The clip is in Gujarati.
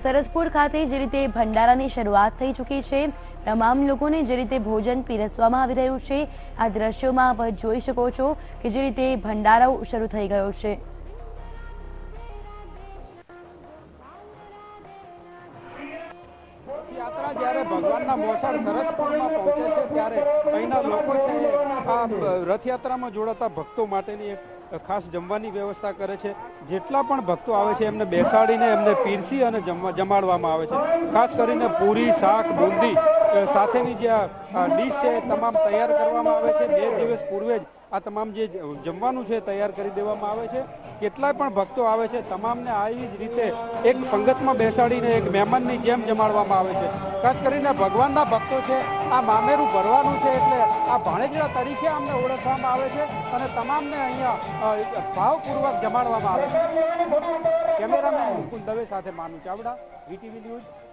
સરસપુર ખાતે જે રીતે ભંડારાની શરૂઆત થઈ ચૂકી છે, તમામ લોકોને જે રીતે ભોજન પીરસવામાં આવી રહ્યું છે, આ દ્રશ્યોમાં આપ જોઈ શકો છો કે જે રીતે ભંડારો શરૂ થઈ ગયો છે। યાત્રા જ્યારે ભગવાનના મોસાળ સરસપુરમાં પહોંચે છે ત્યારે અહીંના લોકો છે આ રથયાત્રામાં જોડાતા ભક્તો માટેની એક ખાસ જમવાની વ્યવસ્થા કરે છે। જેટલા પણ ભક્તો આવે છે એમને બેસાડીને એમને પીરસી અને જમાડવામાં આવે છે। ખાસ કરીને પૂરી, શાક, બુંદી સાથેની જે ડીશ છે તમામ તૈયાર કરવામાં આવે છે। 2 દિવસ પૂર્વે જ આ તમામ જે જમવાનું છે તૈયાર કરી દેવામાં આવે છે। કેટલાય પણ ભક્તો આવે છે તમામને આવી જ રીતે એક પંગતમાં બેસાડીને એક મહેમાનની જેમ જમાડવામાં આવે છે। ખાસ કરીને ભગવાનના ભક્તો છે આ મામેરું ભરવાનું છે એટલે આ ભાણેજડા તરીકે અમને ઓળખવામાં આવે છે અને તમામને અહીંયા ભાવપૂર્વક જમાડવામાં આવે છે। કેમેરામેન મુકુલ દવે સાથે માનુ ચાવડા, વીટીવી ન્યૂઝ।